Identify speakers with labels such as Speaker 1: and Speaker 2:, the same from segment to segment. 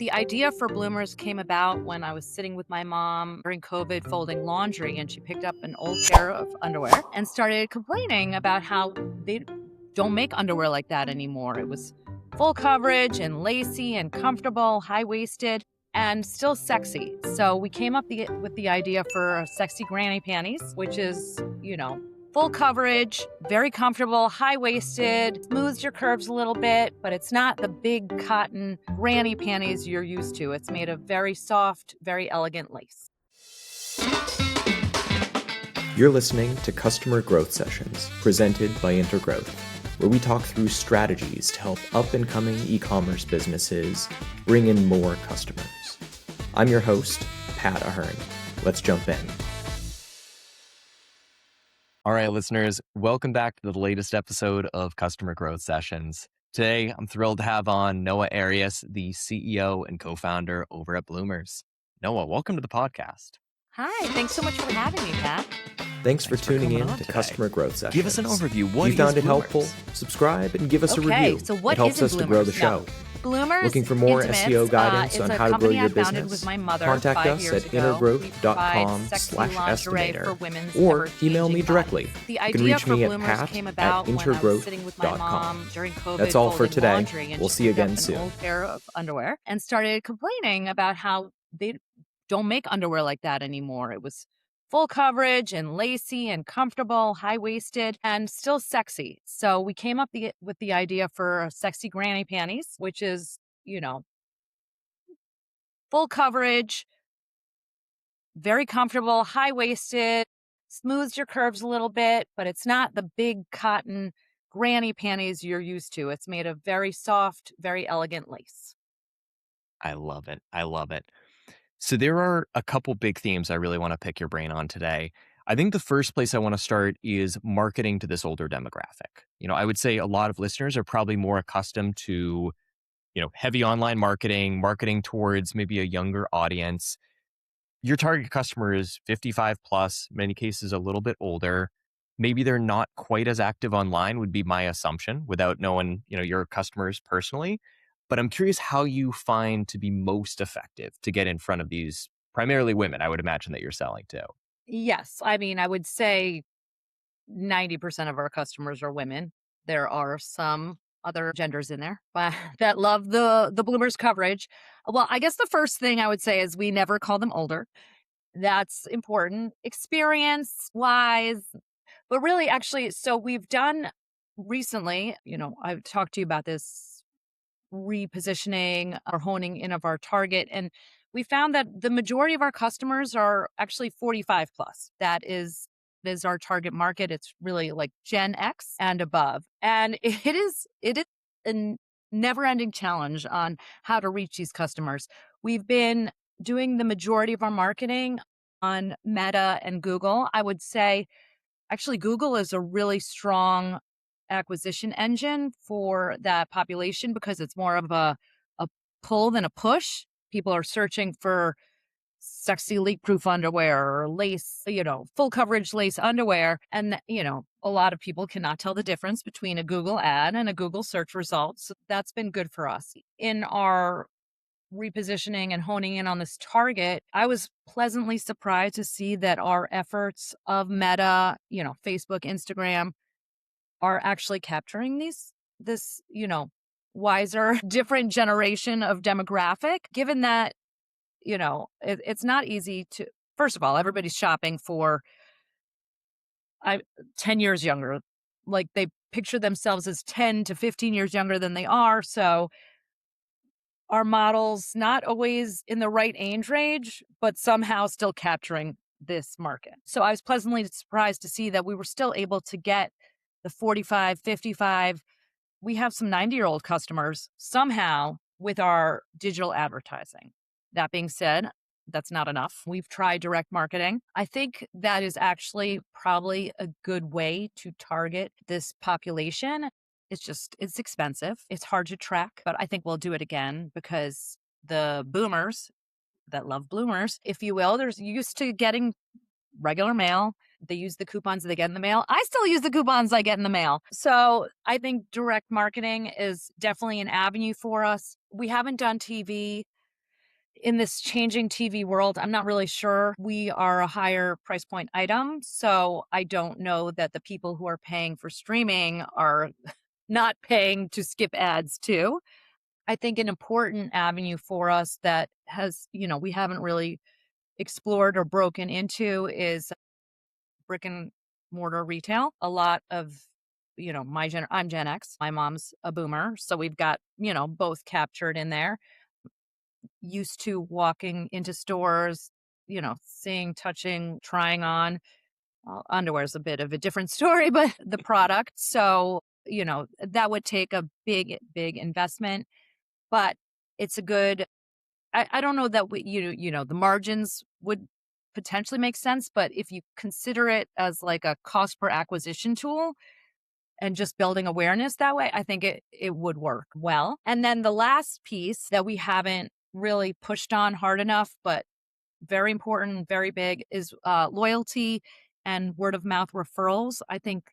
Speaker 1: The idea for Bloomers came about when I was sitting with my mom during COVID folding laundry, and she picked up an old pair of underwear and started complaining about how they don't make underwear like that anymore. It was full coverage and lacy and comfortable, high-waisted, and still sexy. So we came up with the idea for sexy granny panties, which is, full coverage, very comfortable, high-waisted, smooths your curves a little bit, but it's not the big cotton granny panties you're used to. It's made of very soft, very elegant lace.
Speaker 2: You're listening to Customer Growth Sessions, presented by Intergrowth, where we talk through strategies to help up-and-coming e-commerce businesses bring in more customers. I'm your host, Pat Ahern. Let's jump in.
Speaker 3: All right, listeners, welcome back to the latest episode of Customer Growth Sessions. Today, I'm thrilled to have on Noah Arias, the CEO and co-founder over at Bloomers. Noah, welcome to the podcast.
Speaker 1: Hi, thanks so much for having me, Pat.
Speaker 2: Thanks for tuning in to Customer Growth Sessions.
Speaker 3: Give us an overview.
Speaker 2: If you found it helpful, subscribe and give us a review.
Speaker 1: So what
Speaker 2: it helps
Speaker 1: is
Speaker 2: us to grow the show.
Speaker 1: Bloomers
Speaker 2: Looking for more
Speaker 1: Intimates,
Speaker 2: SEO guidance on how to grow your business?
Speaker 1: With my mother
Speaker 2: Contact
Speaker 1: 5
Speaker 2: us
Speaker 1: years
Speaker 2: at
Speaker 1: ago.
Speaker 2: intergrowth.com/estimator or email me directly.
Speaker 1: The
Speaker 2: You can
Speaker 1: idea
Speaker 2: reach
Speaker 1: for
Speaker 2: me at
Speaker 1: Bloomers came about when I was sitting with my mom
Speaker 2: pat@intergrowth.com.
Speaker 1: during COVID.
Speaker 2: That's all for
Speaker 1: folding
Speaker 2: today.
Speaker 1: laundry, and
Speaker 2: We'll
Speaker 1: she
Speaker 2: see you
Speaker 1: picked up
Speaker 2: again
Speaker 1: an
Speaker 2: soon.
Speaker 1: old pair of underwear and started complaining about how they don't make underwear like that anymore. It was full coverage and lacy and comfortable, high-waisted, and still sexy. So we came up with the idea for sexy granny panties, which is, full coverage, very comfortable, high-waisted, smooths your curves a little bit, but it's not the big cotton granny panties you're used to. It's made of very soft, very elegant lace.
Speaker 3: I love it. I love it. So there are a couple big themes I really want to pick your brain on today. I think the first place I want to start is marketing to this older demographic. I would say a lot of listeners are probably more accustomed to, heavy online marketing towards maybe a younger audience. Your target customer is 55 plus, many cases a little bit older. Maybe they're not quite as active online would be my assumption without knowing, your customers personally. But I'm curious how you find to be most effective to get in front of these primarily women, I would imagine that you're selling to.
Speaker 1: Yes. I mean, I would say 90% of our customers are women. There are some other genders in there but that love the Bloomers coverage. Well, I guess the first thing I would say is we never call them older. That's important. Experience wise, but really actually, so we've done recently, I've talked to you about this repositioning or honing in of our target. And we found that the majority of our customers are actually 45 plus. That is our target market. It's really like Gen X and above. And it is a never-ending challenge on how to reach these customers. We've been doing the majority of our marketing on Meta and Google. I would say actually Google is a really strong acquisition engine for that population because it's more of a pull than a push. People are searching for sexy leak-proof underwear or lace, full coverage lace underwear. And, a lot of people cannot tell the difference between a Google ad and a Google search result. So that's been good for us. In our repositioning and honing in on this target, I was pleasantly surprised to see that our efforts of Meta, Facebook, Instagram, are actually capturing this wiser, different generation of demographic, given that, it's not easy to, first of all, everybody's shopping for 10 years younger. Like they picture themselves as 10 to 15 years younger than they are. So our models not always in the right age range, but somehow still capturing this market. So I was pleasantly surprised to see that we were still able to get the 45, 55. We have some 90-year-old customers somehow with our digital advertising. That being said, that's not enough. We've tried direct marketing. I think that is actually probably a good way to target this population. It's expensive. It's hard to track, but I think we'll do it again because the boomers that love Bloomers, if you will, they're used to getting regular mail. They use the coupons they get in the mail. I still use the coupons I get in the mail. So I think direct marketing is definitely an avenue for us. We haven't done TV. in this changing TV world, I'm not really sure. We are a higher price point item. So I don't know that the people who are paying for streaming are not paying to skip ads too. I think an important avenue for us that has, we haven't really explored or broken into is brick and mortar retail. A lot of, I'm Gen X, my mom's a boomer. So we've got, both captured in there. Used to walking into stores, seeing, touching, trying on. Underwear is a bit of a different story, but the product. So, that would take a big, big investment, but it's a good, I don't know that the margins would potentially make sense, but if you consider it as like a cost per acquisition tool and just building awareness that way, I think it would work well. And then the last piece that we haven't really pushed on hard enough, but very important, very big, is loyalty and word of mouth referrals. I think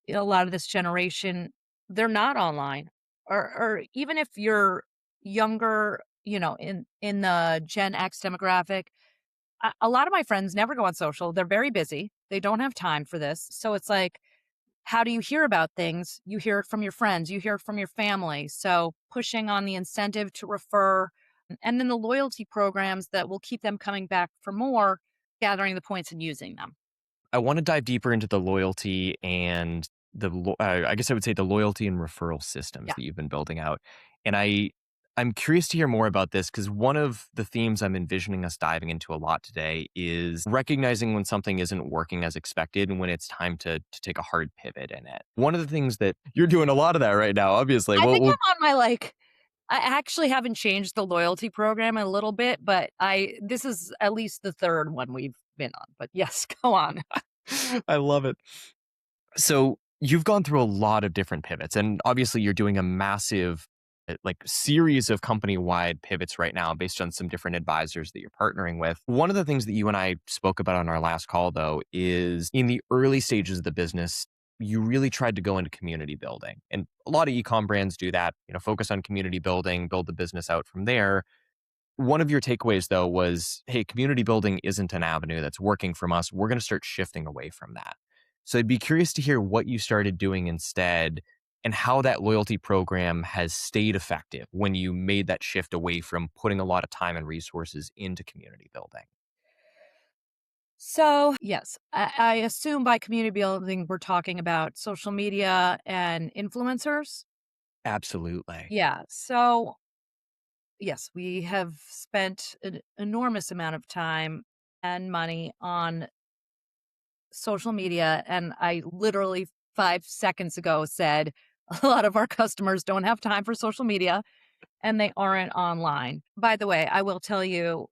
Speaker 1: a lot of this generation, they're not online, or even if you're younger, in the Gen X demographic, a lot of my friends never go on social. They're very busy. They don't have time for this. So it's like, how do you hear about things? You hear it from your friends, you hear it from your family. So pushing on the incentive to refer, and then the loyalty programs that will keep them coming back for more, gathering the points and using them.
Speaker 3: I want to dive deeper into the loyalty and I guess I would say the loyalty and referral systems
Speaker 1: Yeah.
Speaker 3: that you've been building out. And I'm curious to hear more about this because one of the themes I'm envisioning us diving into a lot today is recognizing when something isn't working as expected and when it's time to take a hard pivot in it. One of the things that you're doing a lot of that right now, obviously.
Speaker 1: I think
Speaker 3: Well,
Speaker 1: I'm on my I actually haven't changed the loyalty program a little bit, but this is at least the third one we've been on. But yes, go on.
Speaker 3: I love it. So you've gone through a lot of different pivots, and obviously you're doing a massive like series of company-wide pivots right now based on some different advisors that you're partnering with. One of the things that you and I spoke about on our last call though is in the early stages of the business, you really tried to go into community building. And a lot of e-com brands do that, focus on community building, build the business out from there. One of your takeaways, though, was hey, community building isn't an avenue that's working from us. We're going to start shifting away from that. So I'd be curious to hear what you started doing instead and how that loyalty program has stayed effective when you made that shift away from putting a lot of time and resources into community building.
Speaker 1: So, yes, I assume by community building, we're talking about social media and influencers.
Speaker 3: Absolutely.
Speaker 1: Yeah. So, yes, we have spent an enormous amount of time and money on social media. And I literally 5 seconds ago said a lot of our customers don't have time for social media and they aren't online. By the way, I will tell you,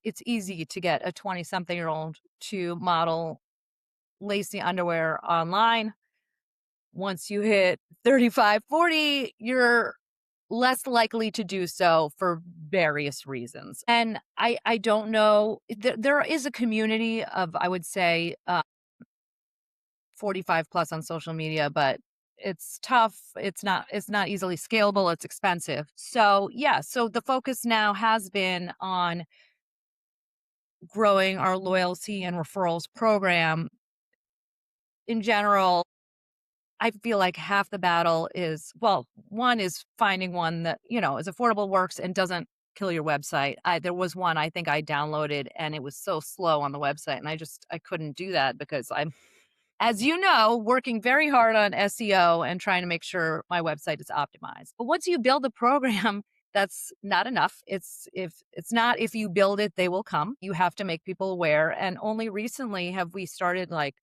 Speaker 1: it's easy to get a 20-something-year-old to model lacy underwear online. Once you hit 35, 40, you're less likely to do so for various reasons. And I don't know, there is a community of, I would say, 45 plus on social media, but it's tough. It's not easily scalable. It's expensive. So yeah, so the focus now has been on growing our loyalty and referrals program. In general, I feel like half the battle is, well, one is finding one that, is affordable, works, and doesn't kill your website. There was one I think I downloaded and it was so slow on the website and I couldn't do that because I'm, as you know, working very hard on SEO and trying to make sure my website is optimized. But once you build a program, that's not enough. If you build it, they will come. You have to make people aware. And only recently have we started like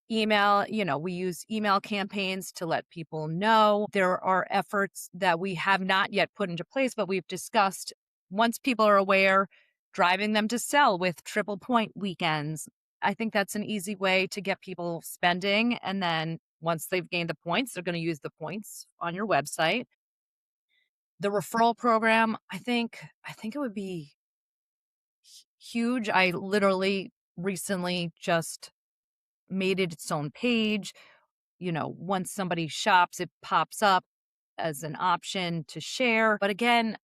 Speaker 1: email, we use email campaigns to let people know. There are efforts that we have not yet put into place, but we've discussed once people are aware, driving them to sell with triple point weekends. I think that's an easy way to get people spending. And then once they've gained the points, they're going to use the points on your website. The referral program, I think it would be huge. I literally recently just made it its own page. Once somebody shops, it pops up as an option to share. But again,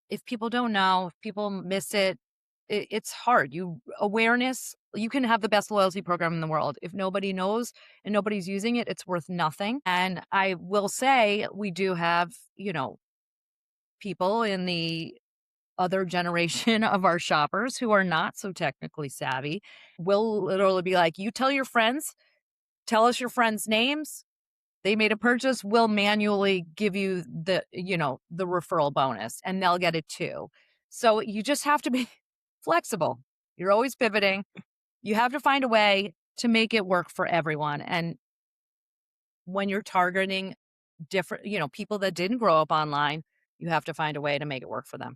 Speaker 1: if people don't know, if people miss it, it's hard. Awareness, you can have the best loyalty program in the world. If nobody knows and nobody's using it, it's worth nothing. And I will say we do have, people in the other generation of our shoppers who are not so technically savvy. Will literally be like, you tell your friends, tell us your friends' names. They made a purchase, we'll manually give you the referral bonus and they'll get it too. So you just have to be flexible. You're always pivoting. You have to find a way to make it work for everyone. And when you're targeting different, people that didn't grow up online, you have to find a way to make it work for them.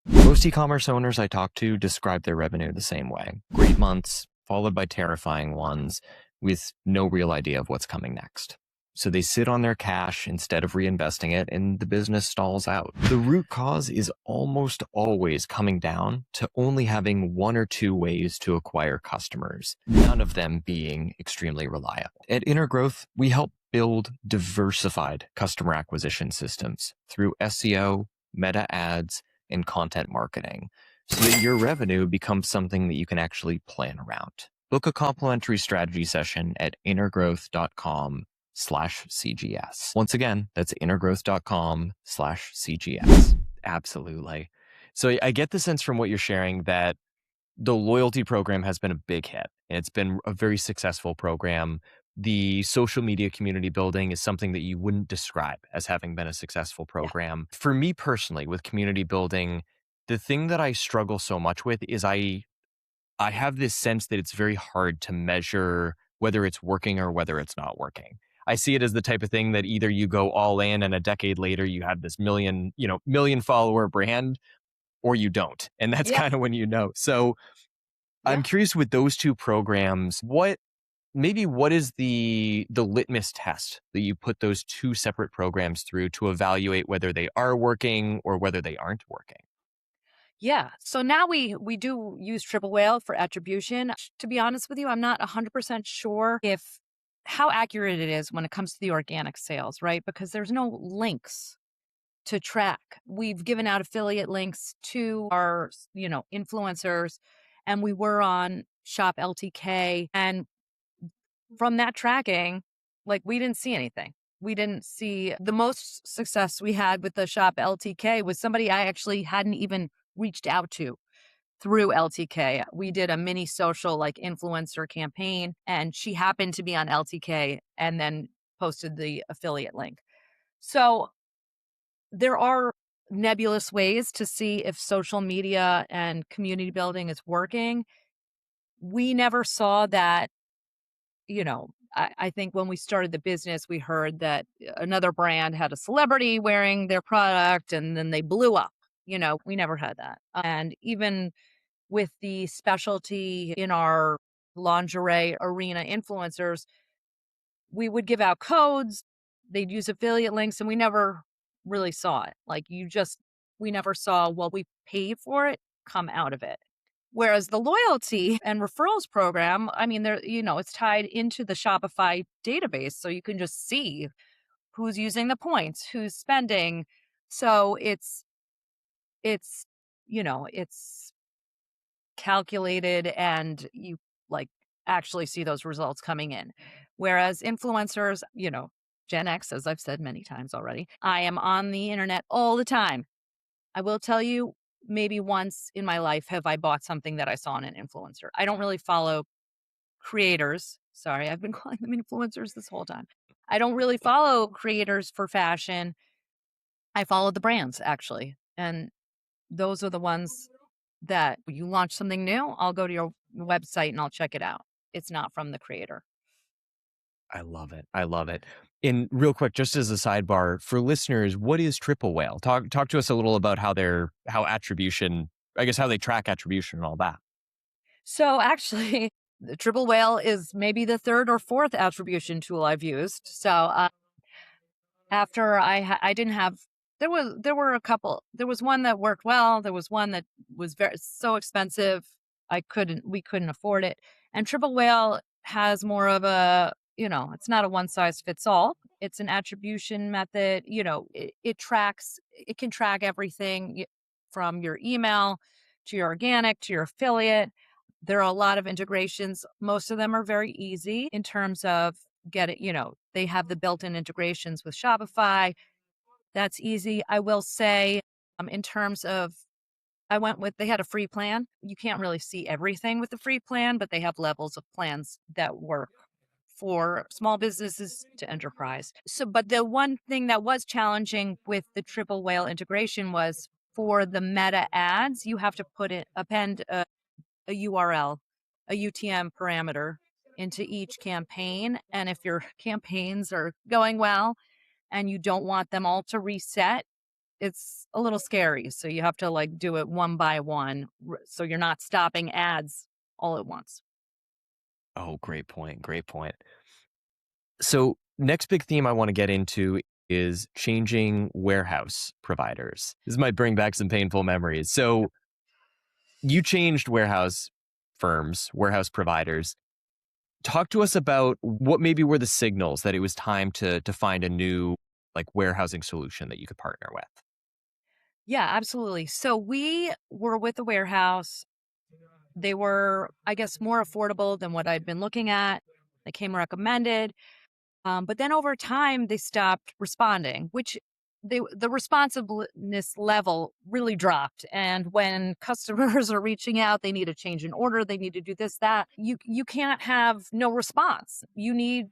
Speaker 3: Most e-commerce owners I talk to describe their revenue the same way. Great months, followed by terrifying ones with no real idea of what's coming next. So they sit on their cash instead of reinvesting it, and the business stalls out. The root cause is almost always coming down to only having one or two ways to acquire customers, none of them being extremely reliable. At Intergrowth, we help build diversified customer acquisition systems through SEO, meta ads, and content marketing, so that your revenue becomes something that you can actually plan around. Book a complimentary strategy session at intergrowth.com/CGS. Once again, that's intergrowth.com/CGS. Absolutely. So I get the sense from what you're sharing that the loyalty program has been a big hit. It's been a very successful program. The social media community building is something that you wouldn't describe as having been a successful program. Yeah. For me personally, with community building, the thing that I struggle so much with is I have this sense that it's very hard to measure whether it's working or whether it's not working. I see it as the type of thing that either you go all in and a decade later you have this million follower brand, or you don't. And that's kind of when you know. So I'm curious with those two programs, what is the litmus test that you put those two separate programs through to evaluate whether they are working or whether they aren't working?
Speaker 1: Yeah. So now we do use Triple Whale for attribution. To be honest with you, I'm not 100% sure if how accurate it is when it comes to the organic sales, right? Because there's no links to track. We've given out affiliate links to our, influencers, and we were on Shop LTK, and from that tracking, like, we didn't see anything. We didn't see the most success we had with the Shop LTK was somebody I actually hadn't even reached out to through LTK. We did a mini social like influencer campaign, and she happened to be on LTK and then posted the affiliate link. So there are nebulous ways to see if social media and community building is working. We never saw that. I think when we started the business, we heard that another brand had a celebrity wearing their product and then they blew up. We never had that. And even with the specialty in our lingerie arena influencers, we would give out codes, they'd use affiliate links, and we never really saw it. We never saw what we paid for it come out of it. Whereas the loyalty and referrals program, I mean, it's tied into the Shopify database. So you can just see who's using the points, who's spending. So it's calculated, and you actually see those results coming in. Whereas influencers, Gen X, as I've said many times already, I am on the internet all the time. I will tell you, maybe once in my life have I bought something that I saw in an influencer. I don't really follow creators. Sorry, I've been calling them influencers this whole time. I don't really follow creators for fashion. I follow the brands, actually. And those are the ones that you launch something new, I'll go to your website and I'll check it out. It's not from the creator.
Speaker 3: I love it. I love it. And real quick, just as a sidebar for listeners, what is Triple Whale? Talk to us a little about how they track attribution and all that.
Speaker 1: So actually, the Triple Whale is maybe the third or fourth attribution tool I've used. So after I didn't have, there were a couple. There was one that worked well. There was one that was so expensive we couldn't afford it. And Triple Whale has more of a, it's not a one size fits all. It's an attribution method. It can track everything. from your email to your organic to your affiliate. There are a lot of integrations. Most of them are very easy in terms of getting, they have the built-in integrations with Shopify. That's easy. I will say, in terms of, they had a free plan. You can't really see everything with the free plan, but they have levels of plans that work for small businesses to enterprise. So, but the one thing that was challenging with the triple whale integration was for the meta ads, you have to append a URL, a UTM parameter into each campaign. And if your campaigns are going well and you don't want them all to reset, it's a little scary. So you have to like do it one by one. So you're not stopping ads all at once.
Speaker 3: Oh, great point. Great point. So, next big theme I want to get into is changing warehouse providers. This might bring back some painful memories. So, you changed warehouse firms, warehouse providers. Talk to us about what maybe were the signals that it was time to find a new like warehousing solution that you could partner with.
Speaker 1: Yeah, absolutely. So we were with the warehouse. They were, I guess, more affordable than what I'd been looking at. They came recommended. But then over time, they stopped responding, which the responsiveness level really dropped. And when customers are reaching out, they need to change an order, they need to do this, that. You can't have no response. You need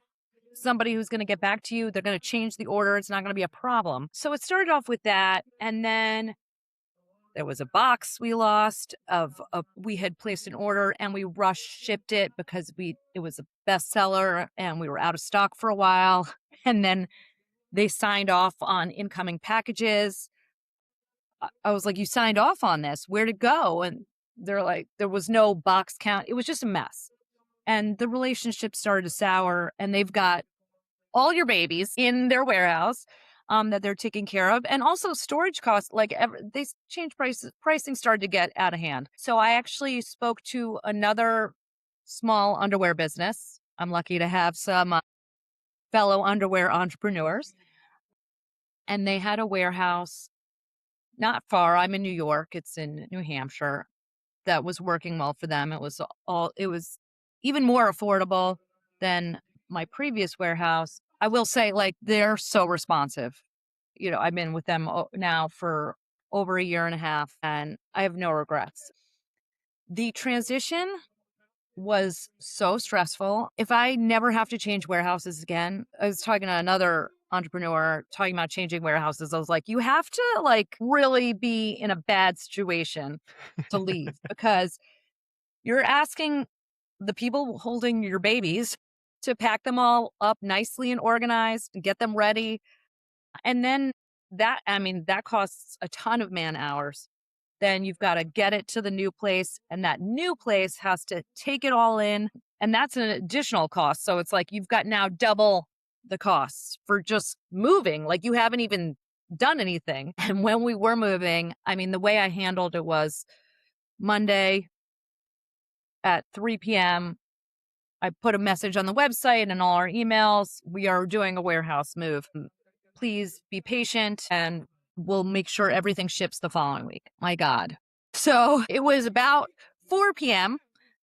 Speaker 1: somebody who's going to get back to you. They're going to change the order. It's not going to be a problem. So it started off with that, and then there was a box we lost we had placed an order and we rush shipped it because it was a bestseller and we were out of stock for a while. And then they signed off on incoming packages. I was like, "You signed off on this. Where'd it go?" And they're like, "There was no box count." It was just a mess. And the relationship started to sour, and they've got all your babies in their warehouse that they're taking care of. And also storage costs, they changed prices. Pricing started to get out of hand. So I actually spoke to another small underwear business. I'm lucky to have some fellow underwear entrepreneurs. And they had a warehouse not far. I'm in New York. It's in New Hampshire. That was working well for them. It was even more affordable than my previous warehouse. I will say, like, they're so responsive. I've been with them now for over a year and a half, and I have no regrets. The transition was so stressful. If I never have to change warehouses again, I was talking to another entrepreneur talking about changing warehouses. I was like, you have to like really be in a bad situation to leave because you're asking the people holding your babies to pack them all up nicely and organized and get them ready. And then that costs a ton of man hours. Then you've got to get it to the new place, and that new place has to take it all in. And that's an additional cost. So it's like you've got now double the costs for just moving. Like you haven't even done anything. And when we were moving, the way I handled it was Monday at 3 p.m. I put a message on the website and all our emails. We are doing a warehouse move. Please be patient and we'll make sure everything ships the following week. My God. So it was about 4 p.m.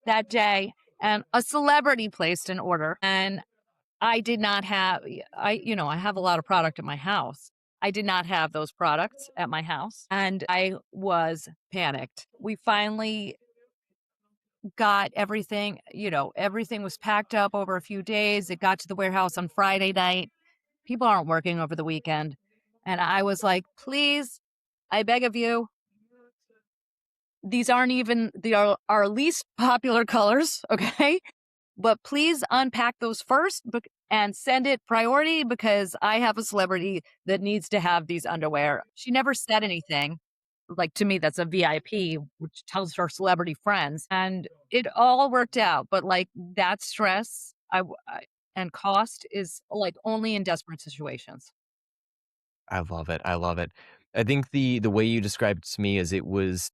Speaker 1: that day and a celebrity placed an order. And I did not have, I have a lot of product at my house. I did not have those products at my house and I was panicked. We finally got everything, everything was packed up over a few days. It got to the warehouse on Friday night. People aren't working over the weekend. And I was like, please, I beg of you, these aren't even our least popular colors, okay? But please unpack those first and send it priority because I have a celebrity that needs to have these underwear. She never said anything. Like to me, that's a VIP, which tells her celebrity friends. And it all worked out. But like that stress and cost is like only in desperate situations.
Speaker 3: I love it. I love it. I think the way you described it to me is it was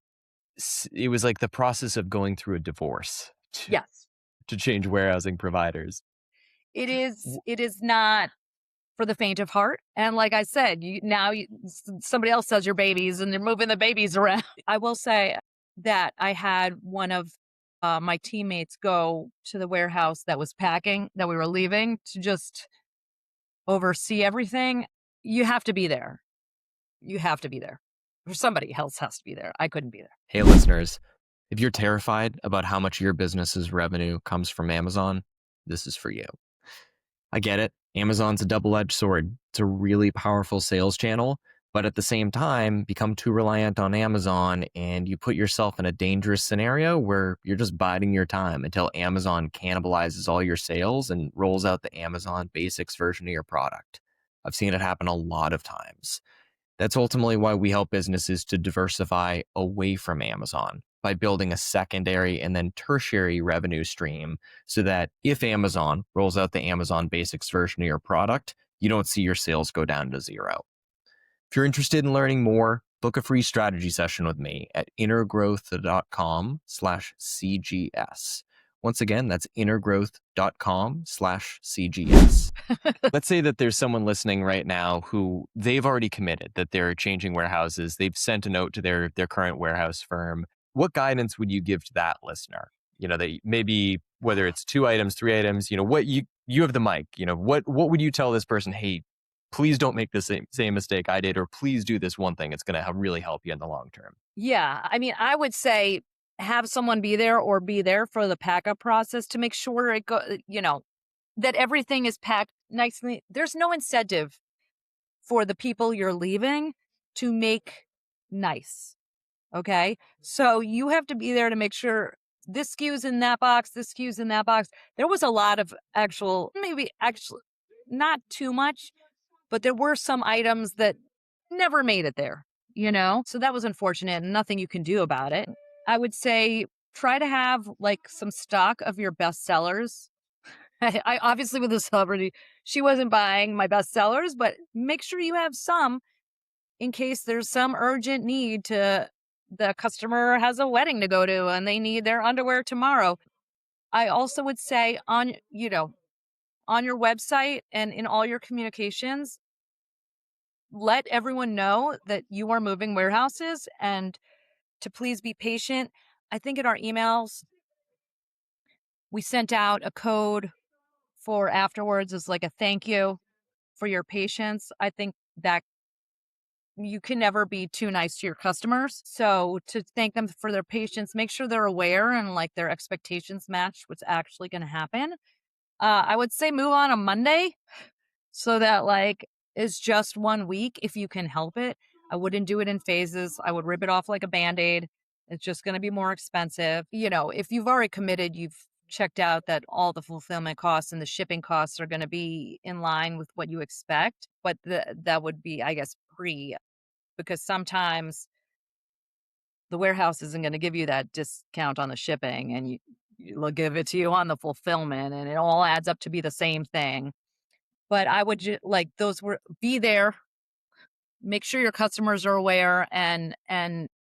Speaker 3: like the process of going through a divorce
Speaker 1: Yes.
Speaker 3: to change warehousing providers.
Speaker 1: It is
Speaker 3: W-
Speaker 1: it is not for the faint of heart. And like I said, somebody else sells your babies and they're moving the babies around. I will say that I had one of my teammates go to the warehouse that was packing, that we were leaving, to just oversee everything. You have to be there. You have to be there. Or somebody else has to be there. I couldn't be there.
Speaker 3: Hey, listeners, if you're terrified about how much your business's revenue comes from Amazon, this is for you. I get it. Amazon's a double-edged sword. It's a really powerful sales channel, but at the same time, become too reliant on Amazon and you put yourself in a dangerous scenario where you're just biding your time until Amazon cannibalizes all your sales and rolls out the Amazon Basics version of your product. I've seen it happen a lot of times. That's ultimately why we help businesses to diversify away from Amazon by building a secondary and then tertiary revenue stream so that if Amazon rolls out the Amazon Basics version of your product, you don't see your sales go down to zero. If you're interested in learning more, book a free strategy session with me at intergrowth.com/CGS. Once again, that's intergrowth.com/CGS. Let's say that there's someone listening right now who they've already committed that they're changing warehouses. They've sent a note to their current warehouse firm. What guidance would you give to that listener? That maybe whether it's 2 items, 3 items, what you have the mic, what would you tell this person? Hey, please don't make the same mistake I did, or please do this one thing. It's going to really help you in the long term.
Speaker 1: Yeah. I mean, I would say have someone be there or be there for the pack-up process to make sure that everything is packed nicely. There's no incentive for the people you're leaving to make nice. Okay. So you have to be there to make sure this SKU's in that box, this SKU's in that box. There was a lot of maybe not too much, but there were some items that never made it there, So that was unfortunate and nothing you can do about it. I would say try to have like some stock of your best sellers. I obviously, with a celebrity, she wasn't buying my best sellers, but make sure you have some in case there's some urgent need the customer has a wedding to go to and they need their underwear tomorrow. I also would say on your website and in all your communications, let everyone know that you are moving warehouses and to please be patient. I think in our emails, we sent out a code for afterwards as like a thank you for your patience. I think that you can never be too nice to your customers. So to thank them for their patience, make sure they're aware and like their expectations match what's actually going to happen. I would say move on a Monday so that like it's just 1 week if you can help it. I wouldn't do it in phases. I would rip it off like a Band-Aid. It's just going to be more expensive. If you've already committed, you've checked out that all the fulfillment costs and the shipping costs are going to be in line with what you expect. But that would be, I guess, because sometimes the warehouse isn't going to give you that discount on the shipping and they'll give it to you on the fulfillment and it all adds up to be the same thing. But I would be there, make sure your customers are aware and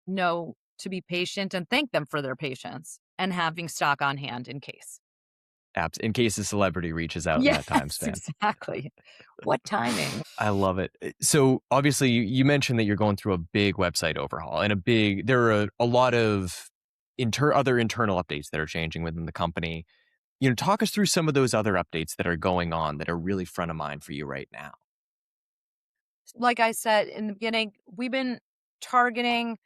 Speaker 1: know to be patient and thank them for their patience and having stock on hand in case.
Speaker 3: In case a celebrity reaches out in that time span.
Speaker 1: Exactly. What timing?
Speaker 3: I love it. So obviously you mentioned that you're going through a big website overhaul and there are a lot of other internal updates that are changing within the company. Talk us through some of those other updates that are going on that are really front of mind for you right now.
Speaker 1: Like I said in the beginning, we've been targeting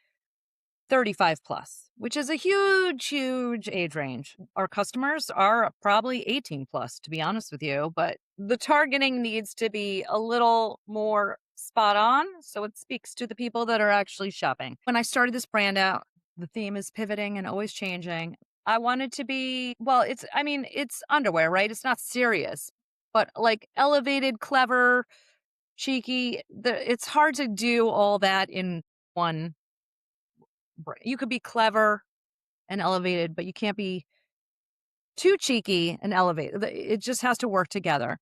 Speaker 1: 35 plus, which is a huge, huge age range. Our customers are probably 18 plus, to be honest with you, but the targeting needs to be a little more spot on. So it speaks to the people that are actually shopping. When I started this brand out, the theme is pivoting and always changing. I wanted to be, it's underwear, right? It's not serious, but like elevated, clever, cheeky. It's hard to do all that in one. You could be clever and elevated, but you can't be too cheeky and elevated. It just has to work together.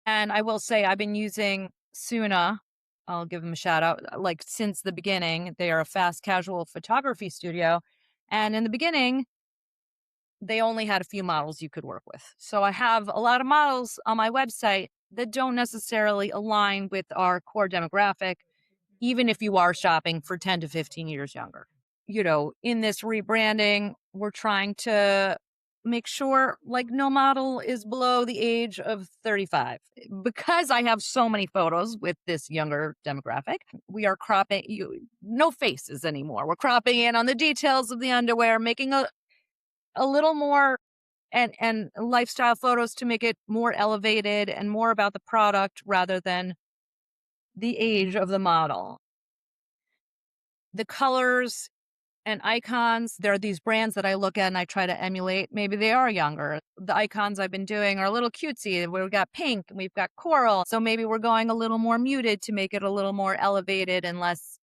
Speaker 1: And I will say I've been using Suna. I'll give them a shout out. Like since the beginning, they are a fast casual photography studio. And in the beginning, they only had a few models you could work with. So I have a lot of models on my website that don't necessarily align with our core demographic, even if you are shopping for 10 to 15 years younger. In this rebranding, we're trying to make sure like no model is below the age of 35. Because I have so many photos with this younger demographic, we are cropping no faces anymore. We're cropping in on the details of the underwear, making a little more and lifestyle photos to make it more elevated and more about the product rather than the age of the model. The colors and icons, there are these brands that I look at and I try to emulate. Maybe they are younger. The icons I've been doing are a little cutesy. We've got pink and we've got coral. So maybe we're going a little more muted to make it a little more elevated and less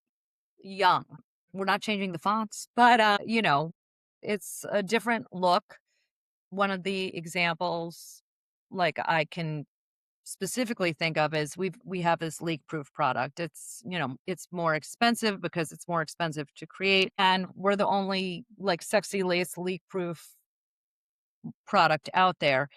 Speaker 1: young. We're not changing the fonts, but it's a different look. One of the examples like I can specifically think of is we have this leak proof product. It's more expensive because it's more expensive to create, and we're the only like sexy lace leak proof product out there.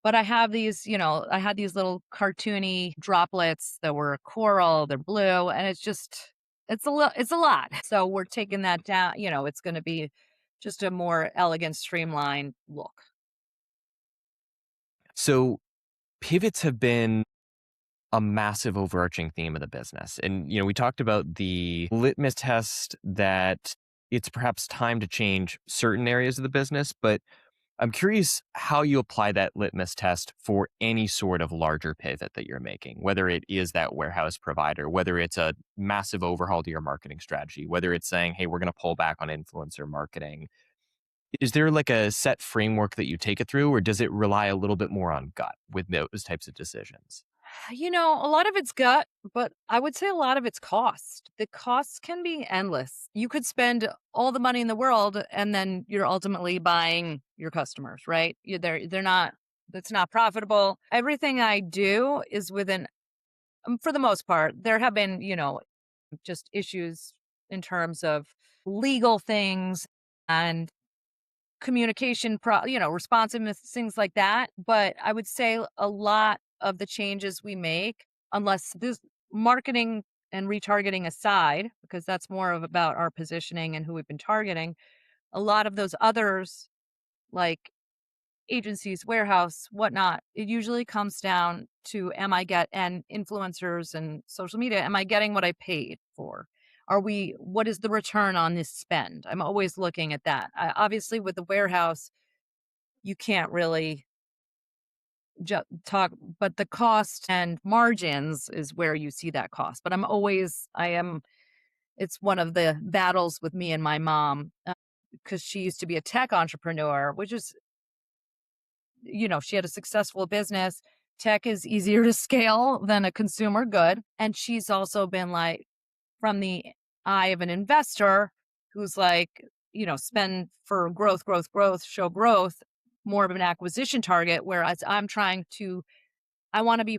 Speaker 1: But I had these little cartoony droplets that were coral, they're blue, and it's a lot. So we're taking that down, it's going to be just a more elegant, streamlined look.
Speaker 3: So pivots have been a massive overarching theme of the business. And, we talked about the litmus test that it's perhaps time to change certain areas of the business, but I'm curious how you apply that litmus test for any sort of larger pivot that you're making, whether it is that warehouse provider, whether it's a massive overhaul to your marketing strategy, whether it's saying, hey, we're going to pull back on influencer marketing. Is there like a set framework that you take it through, or does it rely a little bit more on gut with those types of decisions?
Speaker 1: A lot of it's gut, but I would say a lot of it's cost. The costs can be endless. You could spend all the money in the world and then you're ultimately buying your customers, right? They're not, that's not profitable. Everything I do is for the most part, there have been, just issues in terms of legal things and communication, responsiveness, things like that. But I would say a lot of the changes we make, unless this marketing and retargeting aside, because that's more of about our positioning and who we've been targeting, a lot of those others, like agencies, warehouse, whatnot, it usually comes down to and influencers and social media, am I getting what I paid for? What is the return on this spend? I'm always looking at that. Obviously, with the warehouse, you can't really talk, but the cost and margins is where you see that cost. But it's one of the battles with me and my mom because she used to be a tech entrepreneur, which is she had a successful business. Tech is easier to scale than a consumer good. And she's also been like, from the eye of an investor who's like, spend for growth, growth, growth, show growth, more of an acquisition target. Whereas I want to be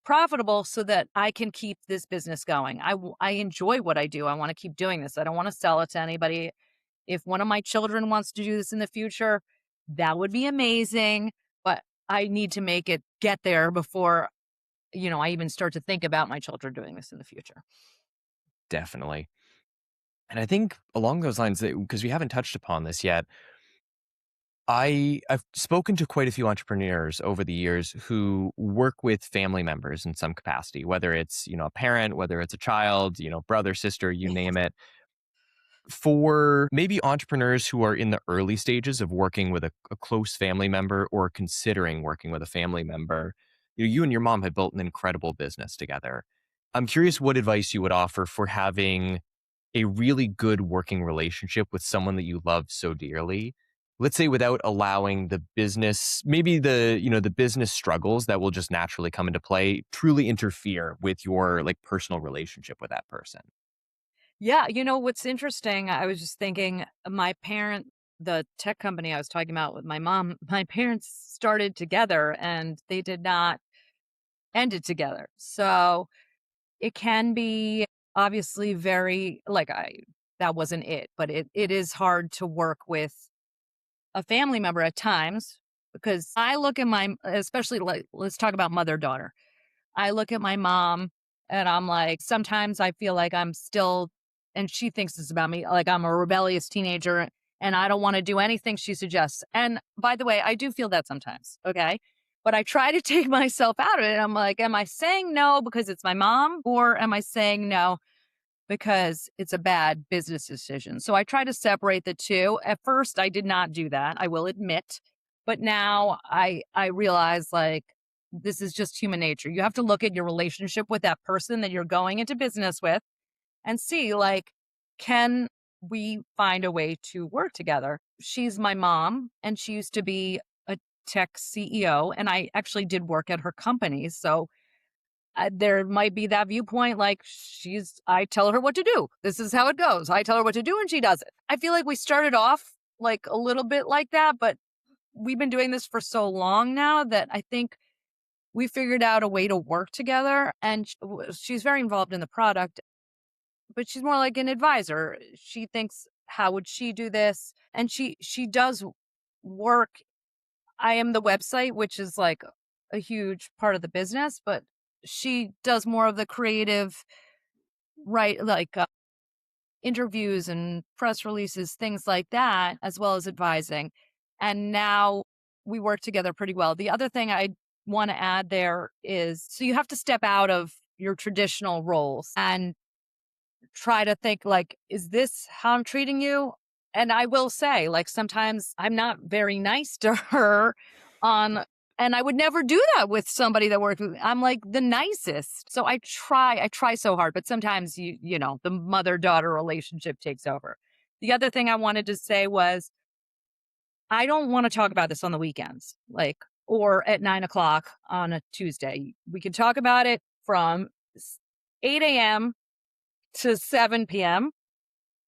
Speaker 1: profitable so that I can keep this business going. I enjoy what I do. I want to keep doing this. I don't want to sell it to anybody. If one of my children wants to do this in the future, that would be amazing. But I need to make it get there before, I even start to think about my children doing this in the future.
Speaker 3: Definitely. And I think along those lines, because we haven't touched upon this yet, I've spoken to quite a few entrepreneurs over the years who work with family members in some capacity, whether it's, a parent, whether it's a child, brother, sister, you name it. For maybe entrepreneurs who are in the early stages of working with a close family member or considering working with a family member, you and your mom have built an incredible business together. I'm curious what advice you would offer for having a really good working relationship with someone that you love so dearly. Let's say without allowing the business, maybe the business struggles that will just naturally come into play, truly interfere with your like personal relationship with that person.
Speaker 1: Yeah, what's interesting, I was just thinking the tech company I was talking about with my mom, my parents started together and they did not end it together. So it can be obviously very that wasn't it, but it is hard to work with a family member at times because I look at especially like, let's talk about mother daughter. I look at my mom and I'm like, sometimes I feel like I'm still, and she thinks this about me, like I'm a rebellious teenager and I don't want to do anything she suggests. And by the way, I do feel that sometimes. Okay. But I try to take myself out of it. I'm like, am I saying no because it's my mom, or am I saying no because it's a bad business decision? So I try to separate the two. At first, I did not do that, I will admit. But now I realize, like, this is just human nature. You have to look at your relationship with that person that you're going into business with and see, like, can we find a way to work together? She's my mom, and she used to be a tech CEO, and I actually did work at her company. So there might be that viewpoint, like, I tell her what to do. This is how it goes. I tell her what to do and she does it. I feel like we started off like a little bit like that, but we've been doing this for so long now that I think we figured out a way to work together. And she's very involved in the product, but she's more like an advisor. She thinks, how would she do this? And she does work. I am the website, which is like a huge part of the business, but she does more of the creative, right? Like interviews and press releases, things like that, as well as advising. And now we work together pretty well. The other thing I want to add there is, so you have to step out of your traditional roles and try to think, like, is this how I'm treating you? And I will say, like, sometimes I'm not very nice to her on, and I would never do that with somebody that worked with me. I'm like the nicest. So I try so hard, but sometimes the mother-daughter relationship takes over. The other thing I wanted to say was, I don't want to talk about this on the weekends, like, or at 9 o'clock on a Tuesday. We can talk about it from 8 a.m. to 7 p.m.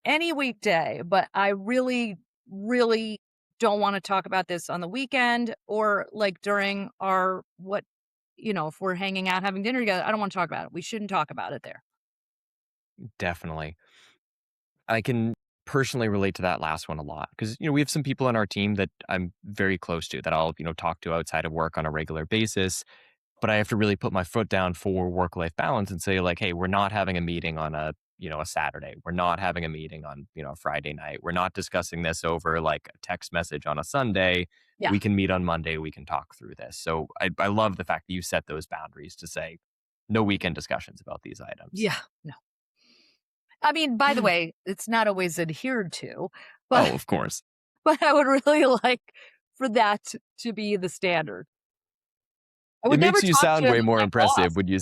Speaker 1: any weekday, but I really, really don't want to talk about this on the weekend or like during if we're hanging out, having dinner together. I don't want to talk about it. We shouldn't talk about it there.
Speaker 3: Definitely. I can personally relate to that last one a lot because, we have some people on our team that I'm very close to that I'll, talk to outside of work on a regular basis. But I have to really put my foot down for work-life balance and say, like, hey, we're not having a meeting on a Saturday. We're not having a meeting on, a Friday night. We're not discussing this over like a text message on a Sunday.
Speaker 1: Yeah.
Speaker 3: We can meet on Monday. We can talk through this. So I love the fact that you set those boundaries to say no weekend discussions about these items.
Speaker 1: Yeah. No. I mean, by the way, it's not always adhered to, but,
Speaker 3: Oh, of course.
Speaker 1: but I would really like for that to be the standard. I
Speaker 3: It
Speaker 1: would never
Speaker 3: makes you
Speaker 1: talk
Speaker 3: sound
Speaker 1: to
Speaker 3: way more
Speaker 1: my
Speaker 3: impressive
Speaker 1: boss.
Speaker 3: when you.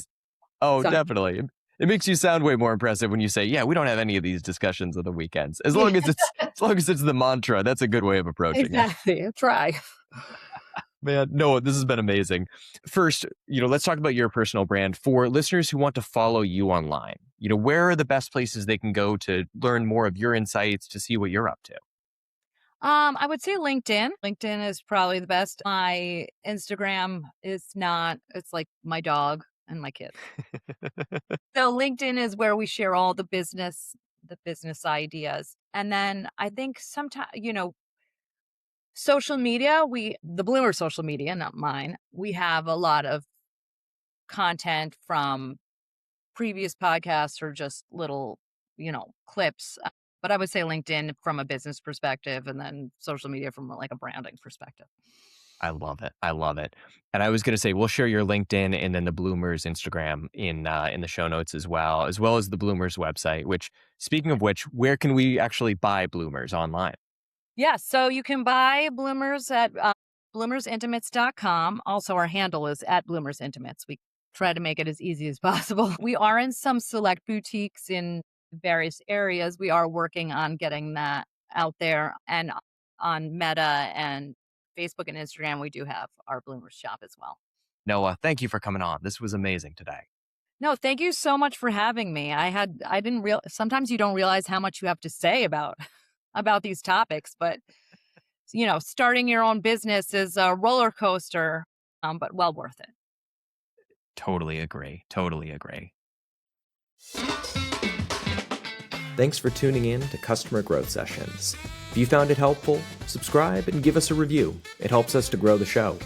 Speaker 3: Oh,
Speaker 1: Sorry.
Speaker 3: definitely. It makes you sound way more impressive when you say, "Yeah, we don't have any of these discussions on the weekends." As long as it's the mantra, that's a good way of approaching it.
Speaker 1: Exactly. Try.
Speaker 3: Man, no, this has been amazing. First, let's talk about your personal brand for listeners who want to follow you online. Where are the best places they can go to learn more of your insights, to see what you're up to?
Speaker 1: I would say LinkedIn. LinkedIn is probably the best. My Instagram is not, it's like my dog and my kids. So LinkedIn is where we share all the business ideas. And then I think sometimes, social media, the Bloomer social media, not mine, we have a lot of content from previous podcasts or just little, clips. But I would say LinkedIn from a business perspective, and then social media from like a branding perspective.
Speaker 3: I love it. I love it. And I was going to say, we'll share your LinkedIn and then the Bloomers Instagram in the show notes as well as the Bloomers website, which, speaking of which, where can we actually buy Bloomers online?
Speaker 1: Yeah, so you can buy Bloomers at bloomersintimates.com. Also, our handle is at bloomersintimates. We try to make it as easy as possible. We are in some select boutiques in various areas. We are working on getting that out there, and on Meta and Facebook and Instagram, we do have our Bloomers shop as well.
Speaker 3: Noah, thank you for coming on. This was amazing today.
Speaker 1: No, thank you so much for having me. Sometimes you don't realize how much you have to say about these topics, but starting your own business is a roller coaster, but well worth it.
Speaker 3: Totally agree. Totally agree.
Speaker 2: Thanks for tuning in to Customer Growth Sessions. If you found it helpful, subscribe and give us a review. It helps us to grow the show.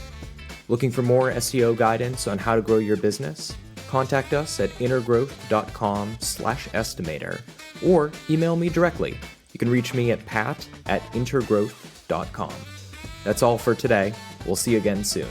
Speaker 2: Looking for more SEO guidance on how to grow your business? contact us at intergrowth.com/estimator or email me directly. You can reach me at pat@intergrowth.com. That's all for today. We'll see you again soon.